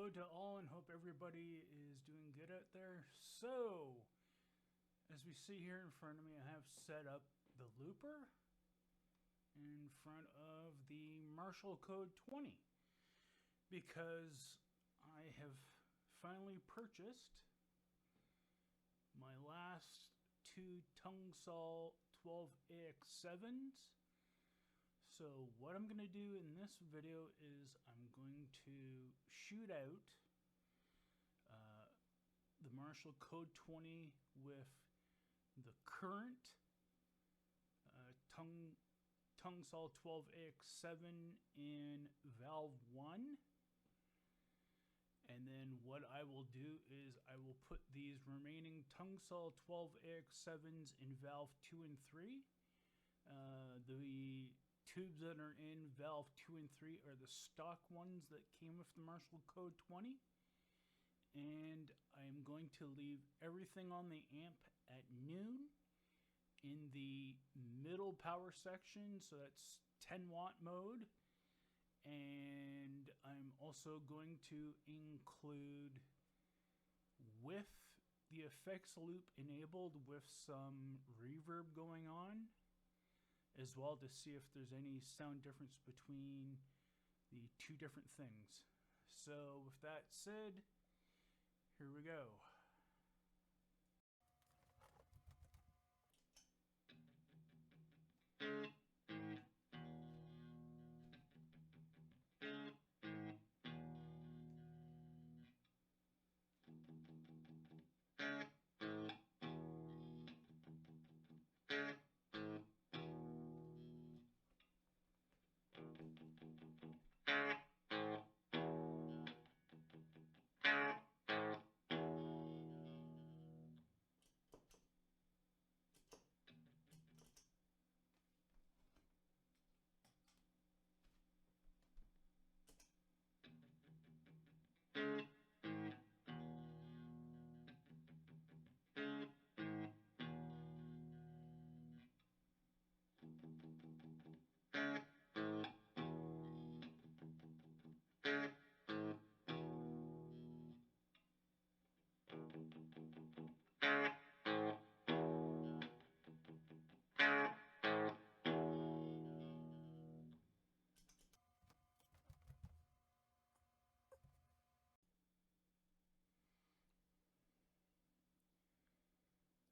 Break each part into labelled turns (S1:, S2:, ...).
S1: Hello to all and hope everybody is doing good out there. So, as we see here in front of me, I have set up the looper in front of the Marshall Code 20 because I have finally purchased my last two Tungsol 12AX7s. So what I'm going to do in this video is I'm going to shoot out the Marshall Code 20 with the current Tungsol 12AX7 in valve 1. And then what I will do is I will put these remaining Tungsol 12AX7s in valve 2 and 3. The tubes that are in valve 2 and 3 are the stock ones that came with the Marshall Code 20. And I'm going to leave everything on the amp at noon in the middle power section, so that's 10 watt mode. And I'm also going to include, with the effects loop enabled, with some reverb going on as well, to see if there's any sound difference between the two different things. So with that said, here we go.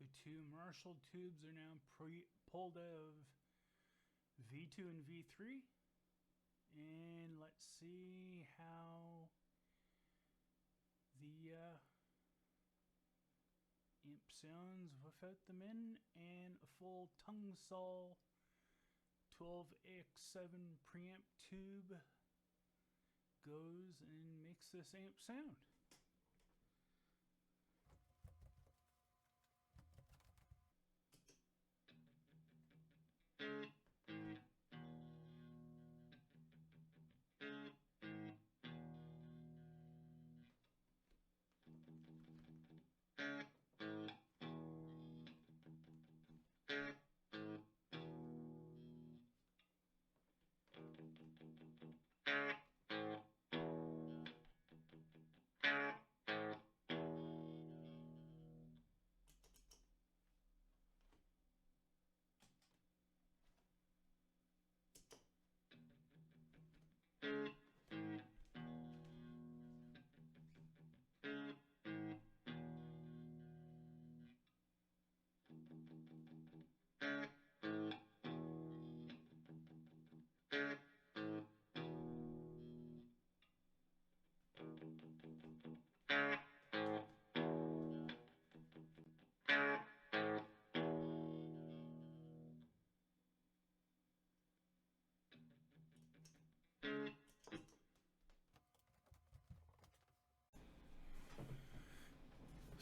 S1: The two Marshall tubes are now pulled out of V2 and V3. And let's see how the amp sounds without them in, and a full Tungsol 12AX7 preamp tube goes and makes this amp sound.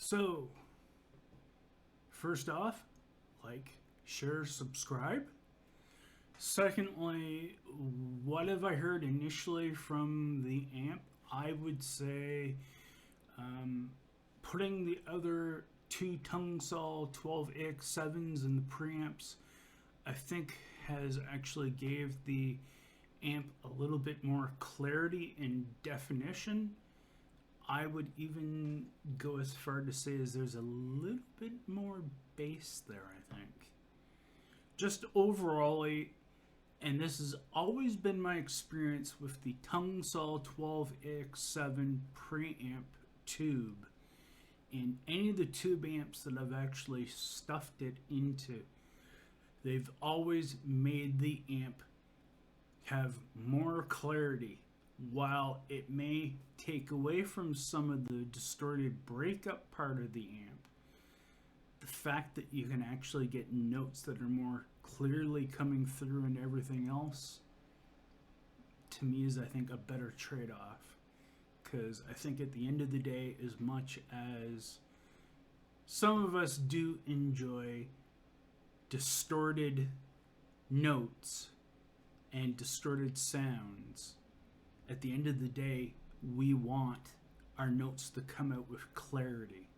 S1: So, first off, like, share, subscribe. Secondly, what have I heard initially from the amp? I would say putting the other two Tungsol 12AX7s in the preamps, I think, has actually gave the amp a little bit more clarity and definition. I would even go as far to say as there's a little bit more bass there, I think. Just overall, and this has always been my experience with the Tungsol 12AX7 preamp tube. In any of the tube amps that I've actually stuffed it into, they've always made the amp have more clarity. While it may take away from some of the distorted breakup part of the amp, the fact that you can actually get notes that are more clearly coming through and everything else, to me, is, I think, a better trade-off. Because I think at the end of the day, as much as some of us do enjoy distorted notes and distorted sounds, at the end of the day, we want our notes to come out with clarity.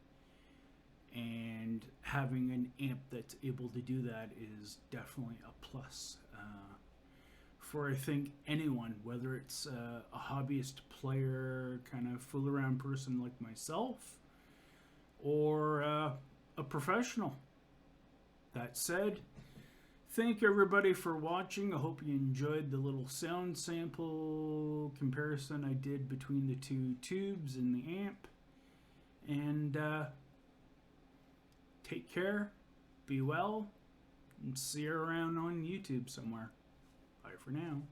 S1: And having an amp that's able to do that is definitely a plus for, I think, anyone, whether it's a hobbyist player, kind of fool around person like myself, or a professional. That said, thank everybody for watching. I hope you enjoyed the little sound sample comparison I did between the two tubes and the amp. And take care, be well, and see you around on YouTube somewhere. Bye for now.